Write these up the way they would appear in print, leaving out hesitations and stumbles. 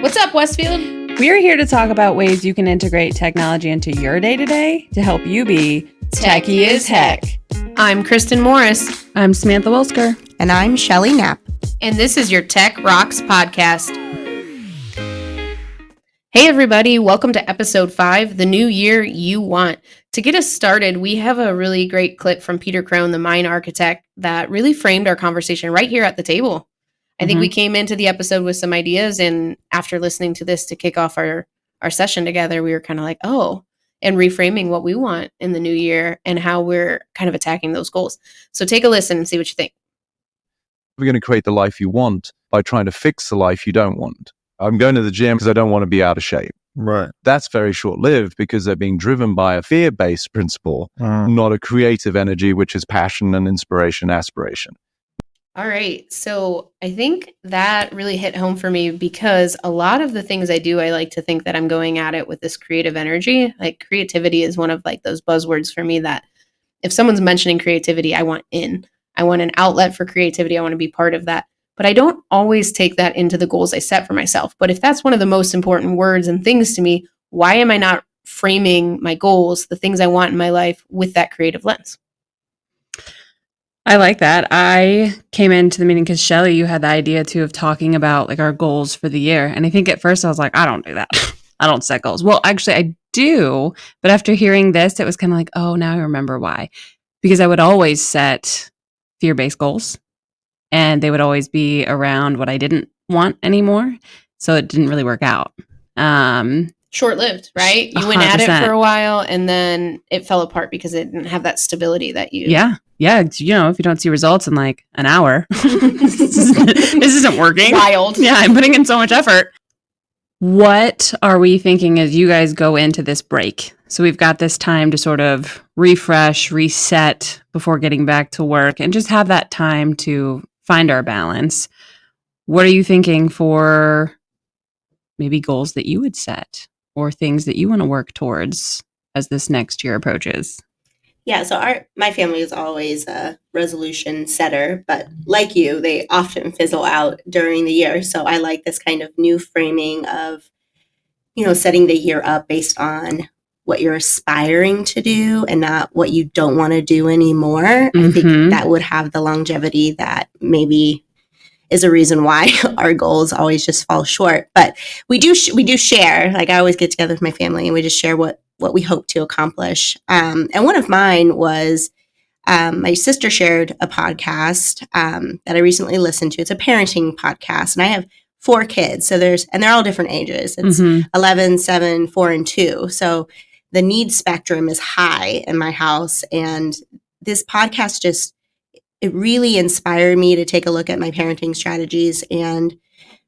What's up, Westfield? We're here to talk about ways you can integrate technology into your day-to-day to help you be techie as heck. I'm Kristen Morris. I'm Samantha Wilsker. And I'm Shelly Knapp. And this is your TechRocks podcast. Hey, everybody. Welcome to episode 5, The New Year You Want. To get us started, we have a really great clip from Peter Crone-The Mind Architect that really framed our conversation right here at the table. I think we came into the episode with some ideas, and after listening to this to kick off our session together, we were kind of like, oh, and reframing what we want in the new year and how we're kind of attacking those goals. So take a listen and see what you think. We're going to create the life you want by trying to fix the life you don't want. I'm going to the gym because I don't want to be out of shape. Right. That's very short-lived because they're being driven by a fear-based principle, not a creative energy, which is passion and inspiration, aspiration. All right. So I think that really hit home for me because a lot of the things I do, I like to think that I'm going at it with this creative energy. Like creativity is one of like those buzzwords for me that if someone's mentioning creativity, I want in. I want an outlet for creativity. I want to be part of that. But I don't always take that into the goals I set for myself. But if that's one of the most important words and things to me, why am I not framing my goals, the things I want in my life with that creative lens? I like that. I came into the meeting because Shelly, you had the idea too of talking about like our goals for the year. And I think at first I was like, I don't do that. I don't set goals. Well, actually I do. But after hearing this, it was kind of like, oh, now I remember why. Because I would always set fear-based goals and they would always be around what I didn't want anymore. So it didn't really work out. Short-lived, right? You 100%. went at it for a while and then it fell apart because it didn't have that stability that you... Yeah. You know, if you don't see results in like an hour, this isn't working. Wild. Yeah, I'm putting in so much effort. What are we thinking as you guys go into this break? So we've got this time to sort of refresh, reset before getting back to work and just have that time to find our balance. What are you thinking for maybe goals that you would set or things that you want to work towards as this next year approaches? Yeah, so my family is always a resolution setter, but like you, they often fizzle out during the year. So I like this kind of new framing of, you know, setting the year up based on what you're aspiring to do and not what you don't want to do anymore. I think that would have the longevity that maybe is a reason why our goals always just fall short. But we do share, like I always get together with my family and we just share what we hope to accomplish. And one of mine was my sister shared a podcast that I recently listened to. It's a parenting podcast and I have 4 kids. And they're all different ages. It's 11, 7, 4, and 2. So the need spectrum is high in my house. And this podcast it really inspired me to take a look at my parenting strategies and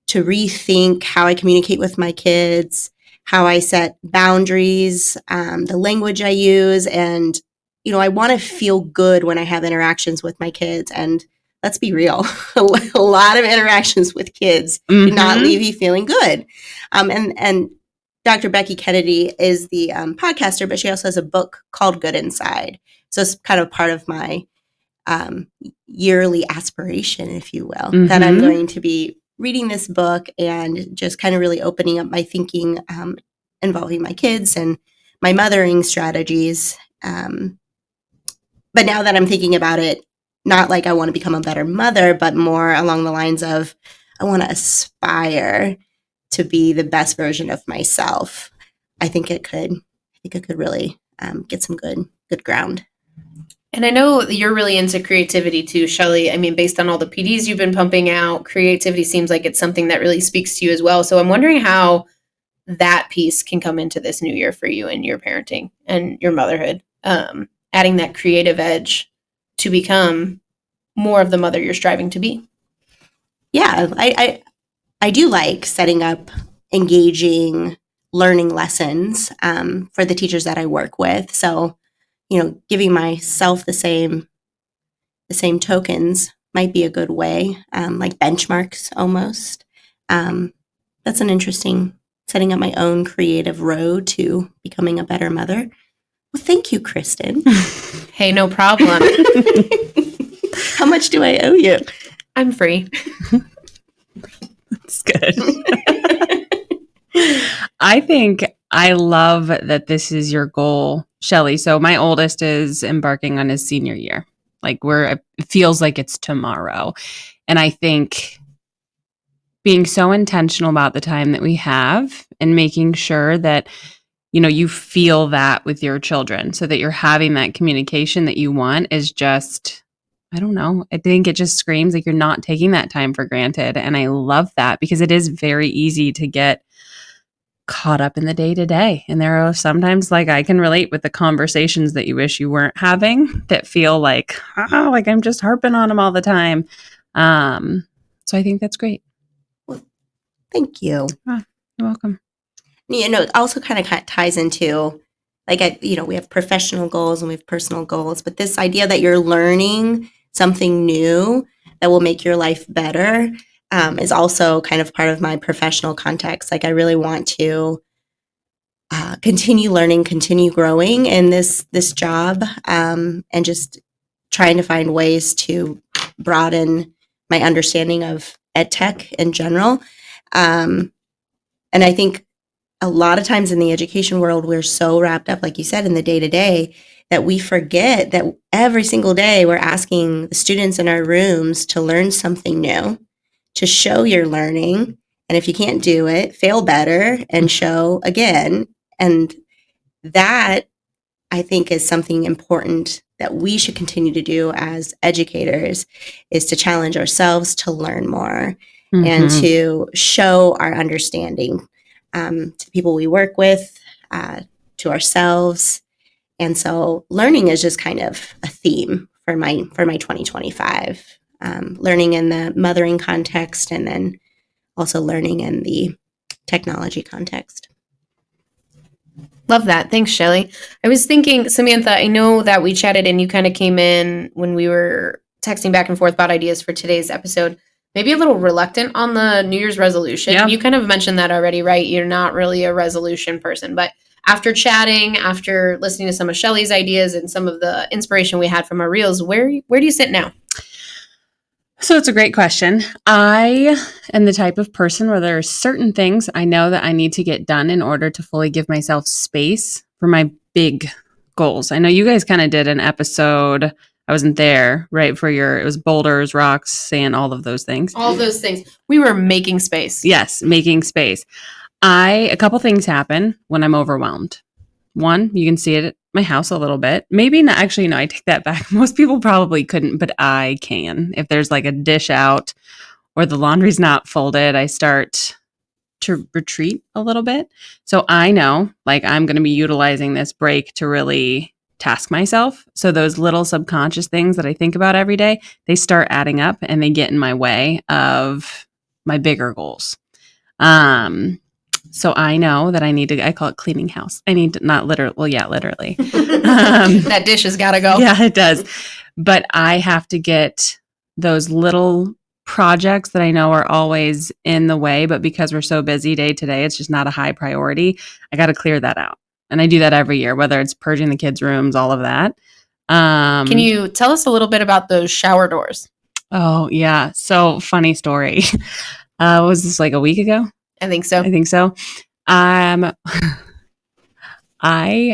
to rethink how I communicate with my kids, how I set boundaries, the language I use. And, you know, I want to feel good when I have interactions with my kids. And let's be real, a lot of interactions with kids do not leave you feeling good. And Dr. Becky Kennedy is the podcaster, but she also has a book called Good Inside. So it's kind of part of my yearly aspiration, if you will, that I'm going to be reading this book and just kind of really opening up my thinking involving my kids and my mothering strategies. But now that I'm thinking about it, not like I want to become a better mother, but more along the lines of I want to aspire to be the best version of myself. I think it could really get some good ground. And I know you're really into creativity too, Shelly. I mean, based on all the PDs you've been pumping out, creativity seems like it's something that really speaks to you as well. So I'm wondering how that piece can come into this new year for you and your parenting and your motherhood, adding that creative edge to become more of the mother you're striving to be. Yeah, I do like setting up engaging learning lessons for the teachers that I work with. So, you know, giving myself the same tokens might be a good way, like benchmarks almost. That's an interesting setting up my own creative road to becoming a better mother. Well, thank you, Kristen. Hey, no problem. How much do I owe you? I'm free. That's good. I think I love that this is your goal, Shelly. So my oldest is embarking on his senior year. Like it feels like it's tomorrow. And I think being so intentional about the time that we have and making sure that, you feel that with your children so that you're having that communication that you want is just, I don't know. I think it just screams like you're not taking that time for granted. And I love that because it is very easy to get caught up in the day to day. And there are sometimes like I can relate with the conversations that you wish you weren't having that feel like I'm just harping on them all the time. So I think that's great. Well, thank you. You're welcome. It also kind of ties into we have professional goals and we have personal goals, but this idea that you're learning something new that will make your life better is also kind of part of my professional context. Like I really want to continue learning, continue growing in this job, and just trying to find ways to broaden my understanding of ed tech in general. And I think a lot of times in the education world, we're so wrapped up, like you said, in the day-to-day that we forget that every single day we're asking the students in our rooms to learn something new, to show your learning. And if you can't do it, fail better and show again. And that, I think, is something important that we should continue to do as educators, is to challenge ourselves to learn more and to show our understanding to people we work with, to ourselves. And so learning is just kind of a theme for my 2025. Learning in the mothering context and then also learning in the technology context. Love that. Thanks, Shelly. I was thinking, Samantha, I know that we chatted and you kind of came in when we were texting back and forth about ideas for today's episode. Maybe a little reluctant on the New Year's resolution. Yeah. You kind of mentioned that already, right? You're not really a resolution person. But after chatting, after listening to some of Shelly's ideas and some of the inspiration we had from our reels, where do you sit now? So it's a great question. I am the type of person where there are certain things I know that I need to get done in order to fully give myself space for my big goals. I know you guys kind of did an episode. I wasn't there, right? It was boulders, rocks, sand, all of those things. All those things. We were making space. Yes, making space. A couple things happen when I'm overwhelmed. One, you can see it at my house a little bit. Maybe not. Actually, no, I take that back. Most people probably couldn't, but I can. If there's like a dish out or the laundry's not folded, I start to retreat a little bit. So I know like I'm going to be utilizing this break to really task myself. So those little subconscious things that I think about every day, they start adding up and they get in my way of my bigger goals. So I know that I call it cleaning house. I need to, not literally, well, yeah, literally. That dish has got to go. Yeah, it does. But I have to get those little projects that I know are always in the way, but because we're so busy day to day, it's just not a high priority. I got to clear that out. And I do that every year, whether it's purging the kids' rooms, all of that. Can you tell us a little bit about those shower doors? Oh, yeah. So funny story. Was this like a week ago? I think so. I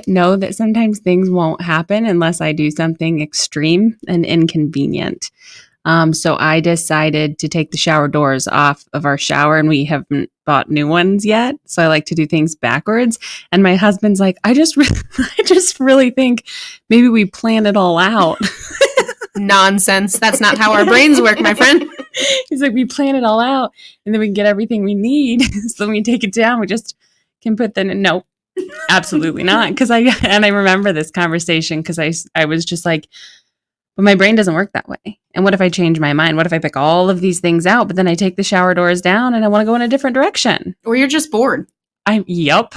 know that sometimes things won't happen unless I do something extreme and inconvenient. So I decided to take the shower doors off of our shower, and we haven't bought new ones yet. So I like to do things backwards. And my husband's like, I just really think maybe we plan it all out. Nonsense. That's not how our brains work, my friend. He's like, we plan it all out and then we get everything we need. So when we take it down, we just can put the, no, absolutely not. I remember this conversation because I was just like, but my brain doesn't work that way. And what if I change my mind? What if I pick all of these things out, but then I take the shower doors down and I want to go in a different direction? Or you're just bored. Yep.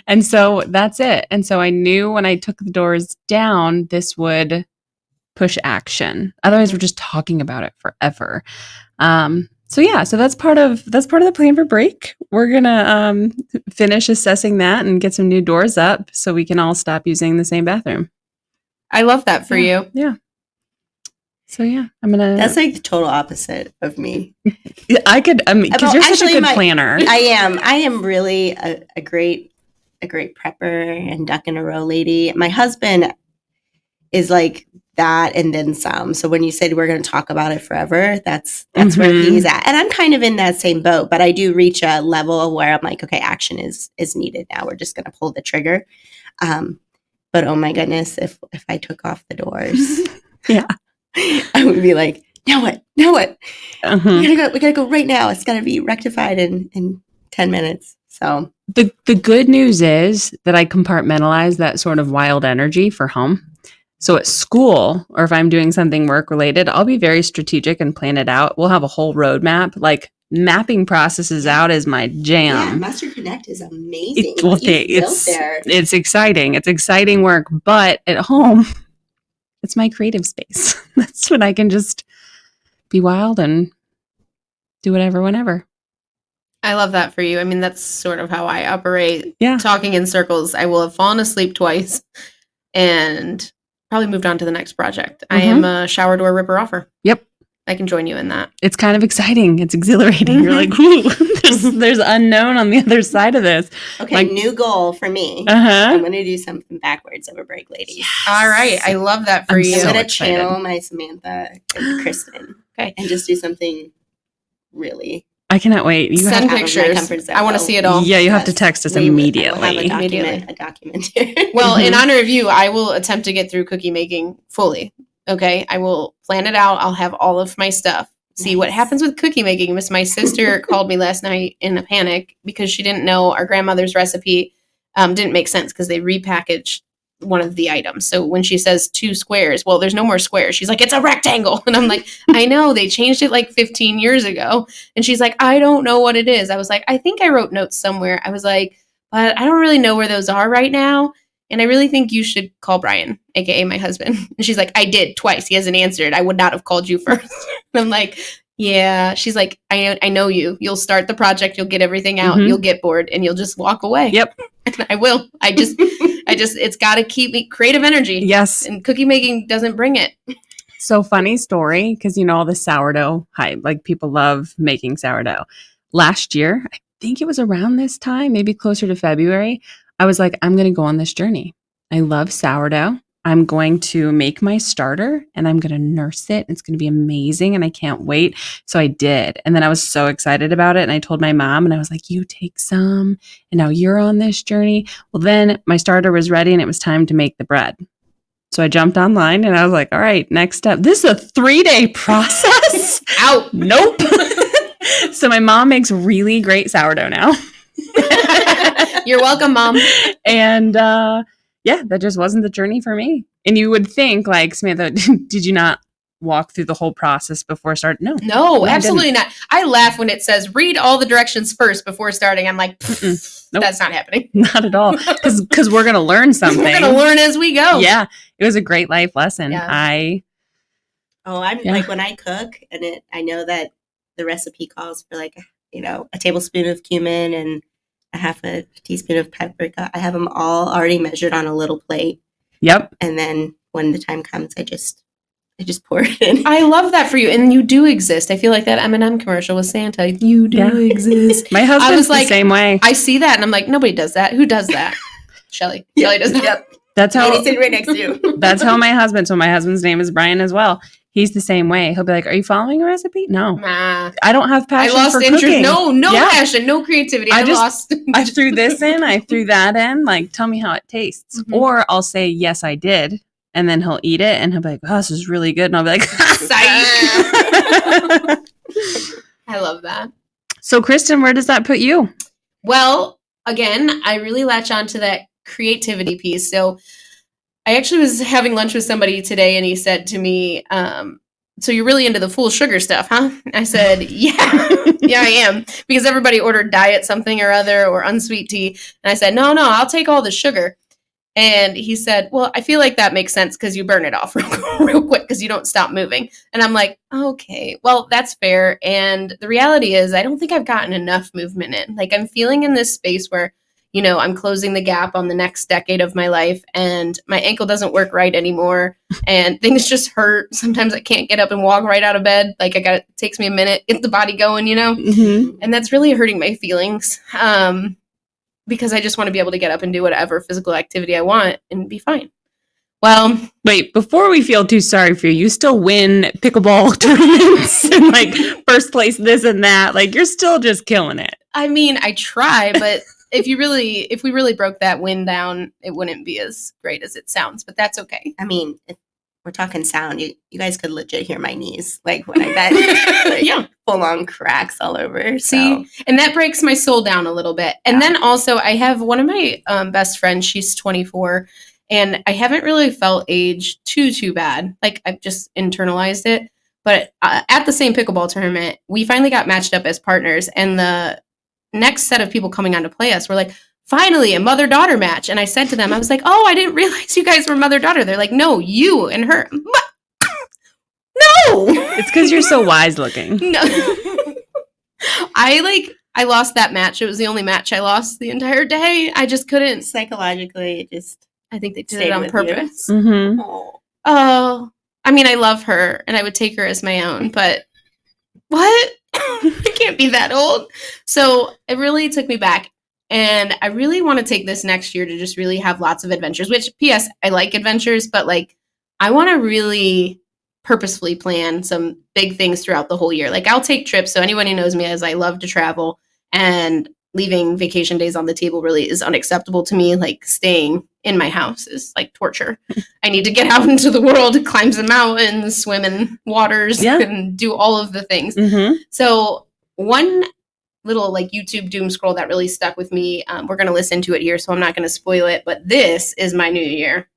And so that's it. And so I knew when I took the doors down, this would push action. Otherwise, we're just talking about it forever. So that's part of the plan for break. We're gonna finish assessing that and get some new doors up so we can all stop using the same bathroom. I love that for you. Yeah. So yeah, I'm gonna. That's like the total opposite of me. I could. I mean, because Well, you're such a actually, good planner. I am really a great prepper and duck in a row lady. My husband is like that and then some. So when you said we're going to talk about it forever, that's where he's at. And I'm kind of in that same boat, but I do reach a level where I'm like, okay, action is needed now. We're just going to pull the trigger. But oh my goodness, if I took off the doors, yeah, I would be like, now what? Now what? We gotta go right now. It's gotta be rectified in 10 minutes. So the good news is that I compartmentalize that sort of wild energy for home. So at school, or if I'm doing something work related, I'll be very strategic and plan it out. We'll have a whole roadmap. Like mapping processes out is my jam. Yeah, Master Connect is amazing. It's exciting. It's exciting work. But at home, it's my creative space. That's when I can just be wild and do whatever, whenever. I love that for you. I mean, that's sort of how I operate. Yeah. Talking in circles. I will have fallen asleep twice and probably moved on to the next project. I am a shower door ripper offer. Yep. I can join you in that. It's kind of exciting. It's exhilarating. You're like, ooh, there's unknown on the other side of this. Okay, like, new goal for me. I'm going to do something backwards of a break, ladies. Yes. All right. I love that for you. I'm going to channel my Samantha and Kristen. Okay. And just do something really... I cannot wait. You send pictures. I want to see it all. Yeah, you have to text us immediately. A document here. Well, in honor of you, I will attempt to get through cookie making fully. Okay, I will plan it out. I'll have all of my stuff. See what happens with cookie making. My sister called me last night in a panic because she didn't know our grandmother's recipe didn't make sense because they repackaged one of the items. So when she says 2 squares, well, there's no more squares. She's like, it's a rectangle. And I'm like, I know, they changed it like 15 years ago. And she's like, I don't know what it is. I was like, I think I wrote notes somewhere. I was like, but I don't really know where those are right now. And I really think you should call Brian, aka my husband. And she's like, I did twice. He hasn't answered. I would not have called you first. And I'm like, yeah. She's like, I know you. You'll start the project. You'll get everything out. You'll get bored and you'll just walk away. Yep. And I will. I just, it's got to keep me creative energy. Yes. And cookie making doesn't bring it. So funny story, because you know all the sourdough hype, like people love making sourdough. Last year, I think it was around this time, maybe closer to February, I was like, I'm going to go on this journey. I love sourdough. I'm going to make my starter and I'm going to nurse it. It's going to be amazing and I can't wait. So I did. And then I was so excited about it. And I told my mom and I was like, you take some and now you're on this journey. Well, then my starter was ready and it was time to make the bread. So I jumped online and I was like, all right, next step. This is a 3-day process? Out. Nope. So my mom makes really great sourdough now. You're welcome, Mom. And yeah, that just wasn't the journey for me. And you would think, like, Samantha, did you not walk through the whole process before starting? No, absolutely not. I laugh when it says read all the directions first before starting. I'm like, nope. That's not happening. Not at all. Because we're going to learn something. We're going to learn as we go. Yeah. It was a great life lesson. Yeah. I'm like, when I cook and I know that the recipe calls for like, a tablespoon of cumin and a half a teaspoon of paprika. I have them all already measured on a little plate. Yep. And then when the time comes, I just pour it in. I love that for you. And you do exist. I feel like that M&M commercial with Santa. You do exist. My husband's the same way. I see that and I'm like, nobody does that. Who does that? Shelly. Yep. Shelly does that. Yep. That's how. And he's sitting right next to you. That's how my husband. So my husband's name is Brian as well. He's the same way. He'll be like, "Are you following a recipe?" No, I don't have passion. I lost for interest. Cooking. No passion, no creativity. I threw this in. I threw that in. Like, tell me how it tastes, or I'll say, "Yes, I did," and then he'll eat it, and he'll be like, "Oh, this is really good," and I'll be like, "Psych." I love that. So, Kristen, where does that put you? Well, again, I really latch on to that creativity piece. So I actually was having lunch with somebody today and he said to me, so you're really into the full sugar stuff, huh? I said, yeah, I am. Because everybody ordered diet something or other or unsweet tea. And I said, no, I'll take all the sugar. And he said, well, I feel like that makes sense because you burn it off real quick because you don't stop moving. And I'm like, okay, well, that's fair. And the reality is I don't think I've gotten enough movement in. Like I'm feeling in this space where, I'm closing the gap on the next decade of my life, and my ankle doesn't work right anymore, and things just hurt. Sometimes I can't get up and walk right out of bed. Like it takes me a minute, get the body going, Mm-hmm. and that's really hurting my feelings. Because I just want to be able to get up and do whatever physical activity I want and be fine. Well, wait, before we feel too sorry for you, you still win pickleball tournaments and like first place this and that. Like you're still just killing it. I mean, I try, but if we really broke that win down, it wouldn't be as great as it sounds, but that's okay. I mean, if we're talking sound, you guys could legit hear my knees. Like when I bet, like, Yeah. full on cracks all over. See, and that breaks my soul down a little bit. And then also I have one of my best friends, she's 24, and I haven't really felt age too bad. Like I've just internalized it. But at the same pickleball tournament, we finally got matched up as partners, and the next set of people coming on to play us were like, finally, a mother-daughter match. And I said to them, I was like, oh, I didn't realize you guys were mother-daughter. They're like, no, you and her. No! It's because you're so wise looking. No. I lost that match. It was the only match I lost the entire day. I just couldn't. Psychologically, it just I think they did stayed it on with purpose. Mm-hmm. Oh, I mean, I love her, and I would take her as my own, but what? I can't be that old. So it really took me back. And I really want to take this next year to just really have lots of adventures, which, P.S., I like adventures, but like I want to really purposefully plan some big things throughout the whole year. Like I'll take trips. So anyone who knows me as I love to travel, and leaving vacation days on the table really is unacceptable to me. Like staying in my house is like torture. I need to get out into the world, climb some mountains, swim in waters, and do all of the things. Mm-hmm. So one little like YouTube doom scroll that really stuck with me, we're going to listen to it here, so I'm not going to spoil it, but this is my new year.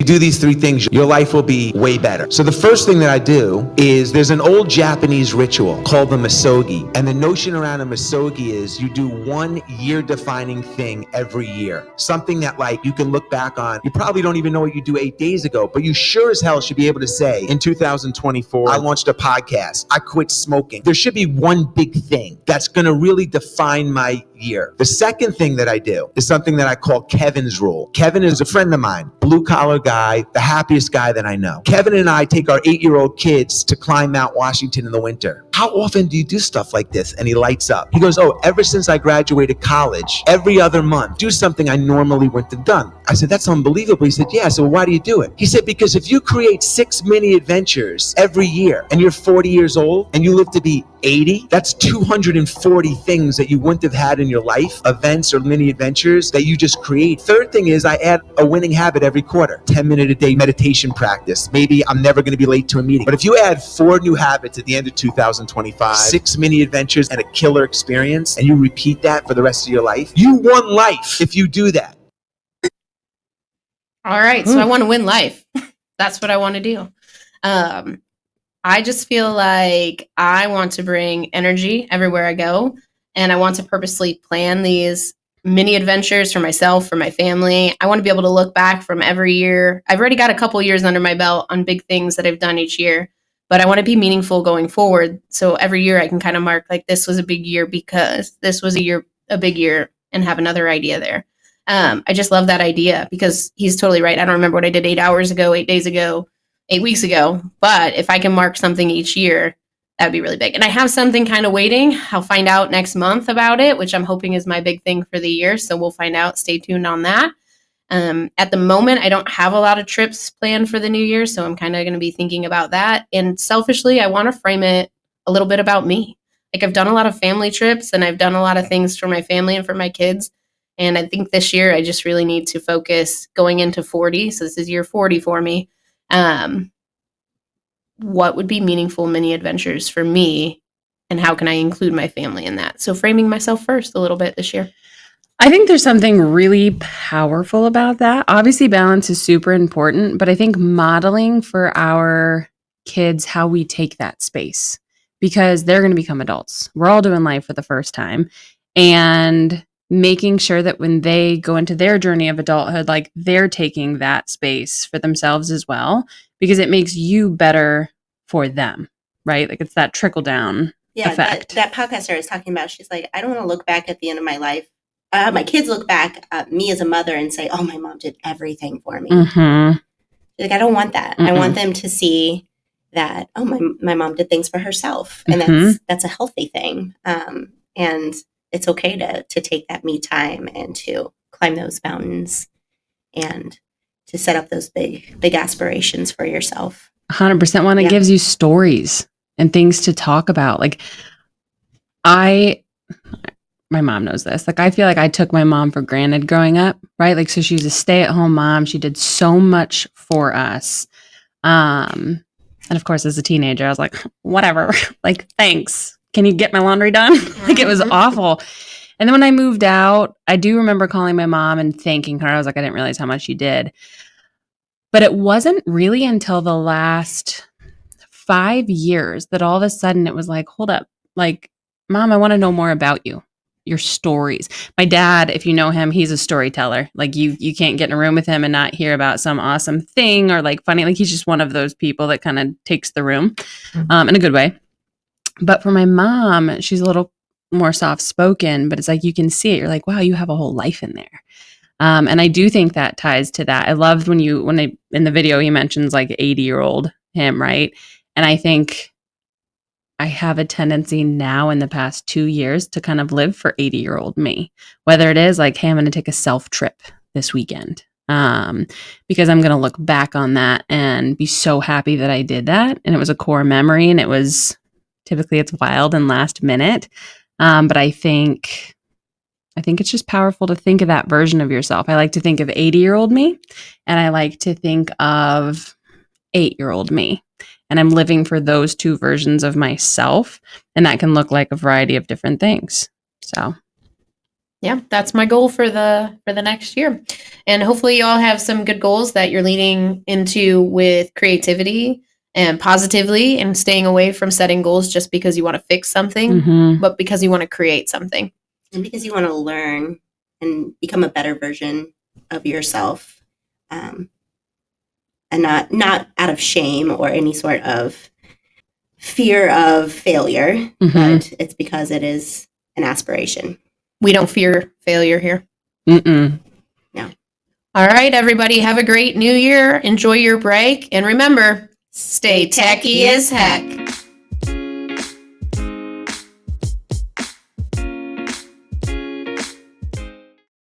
You do these 3 things, your life will be way better. So the first thing that I do is there's an old Japanese ritual called the misogi. And the notion around a misogi is you do one year-defining thing every year. Something that like you can look back on. You probably don't even know what you do 8 days ago, but you sure as hell should be able to say, in 2024, I launched a podcast. I quit smoking. There should be one big thing that's going to really define my year. The second thing that I do is something that I call Kevin's rule. Kevin is a friend of mine, blue collar guy, the happiest guy that I know. Kevin and I take our 8-year-old kids to climb Mount Washington in the winter. How often do you do stuff like this? And he lights up. He goes, oh, ever since I graduated college, every other month, do something I normally wouldn't have done. I said, that's unbelievable. He said, yeah. I said, well, why do you do it? He said, because if you create 6 mini adventures every year and you're 40 years old and you live to be 80, that's 240 things that you wouldn't have had in your life, events or mini adventures that you just create. Third thing is I add a winning habit every quarter, 10-minute a day meditation practice. Maybe I'm never going to be late to a meeting. But if you add 4 new habits at the end of 2025, 6 mini adventures and a killer experience, and you repeat that for the rest of your life, you won life if you do that. All right. So I want to win life. That's what I want to do. I just feel like I want to bring energy everywhere I go, and I want to purposely plan these mini adventures for myself, for my family. I want to be able to look back from every year. I've already got a couple years under my belt on big things that I've done each year, but I want to be meaningful going forward. So every year I can kind of mark like this was a big year because this was a big year, and have another idea there. I just love that idea because he's totally right. I don't remember what I did 8 hours ago, 8 days ago, 8 weeks ago, but if I can mark something each year, that'd be really big. And I have something kind of waiting. I'll find out next month about it, which I'm hoping is my big thing for the year. So we'll find out. Stay tuned on that. At the moment, I don't have a lot of trips planned for the new year, so I'm kind of going to be thinking about that. And selfishly, I want to frame it a little bit about me. Like I've done a lot of family trips, and I've done a lot of things for my family and for my kids. And I think this year I just really need to focus going into 40. So this is year 40 for me. What would be meaningful mini adventures for me, and how can I include my family in that? So framing myself first a little bit this year. I think there's something really powerful about that. Obviously, balance is super important, but I think modeling for our kids how we take that space, because they're going to become adults. We're all doing life for the first time, and making sure that when they go into their journey of adulthood, like they're taking that space for themselves as well, because it makes you better for them, right? Like it's that trickle down Yeah, effect. that podcaster I was talking about, she's like, I don't want to look back at the end of my life. My kids look back at me as a mother and say, oh, my mom did everything for me. Mm-hmm. Like, I don't want that. I want them to see that, oh, my mom did things for herself. And that's a healthy thing. And it's okay to take that me time and to climb those mountains and to set up those big aspirations for yourself. 100%. One that gives you stories and things to talk about. Like my mom knows this. Like I feel like I took my mom for granted growing up, right? Like, so she was a stay-at-home mom. She did so much for us. And of course, as a teenager, I was like, whatever, like, thanks. Can you get my laundry done? Like, it was awful. And then when I moved out, I do remember calling my mom and thanking her. I was like, I didn't realize how much she did. But it wasn't really until the last 5 years that all of a sudden it was like, hold up, like, Mom, I want to know more about you, your stories. My dad, if you know him, he's a storyteller. Like you can't get in a room with him and not hear about some awesome thing or like funny. Like he's just one of those people that kind of takes the room in a good way. But for my mom, she's a little more soft spoken, but it's like you can see it. You're like, wow, you have a whole life in there. And I do think that ties to that. I loved when in the video, he mentions like 80-year-old him, right? And I think I have a tendency now in the past 2 years to kind of live for 80-year-old me, whether it is like, hey, I'm going to take a self trip this weekend because I'm going to look back on that and be so happy that I did that. And it was a core memory, and it was typically it's wild and last minute. But I think it's just powerful to think of that version of yourself. I like to think of 80-year-old me, and I like to think of 8-year-old me. And I'm living for those two versions of myself. And that can look like a variety of different things. So yeah, that's my goal for the next year. And hopefully you all have some good goals that you're leading into with creativity and positively, and staying away from setting goals just because you want to fix something, but because you want to create something. And because you want to learn and become a better version of yourself. And not out of shame or any sort of fear of failure, but it's because it is an aspiration. We don't fear failure here. No. All right, everybody, have a great new year. Enjoy your break. And remember, stay techie as heck.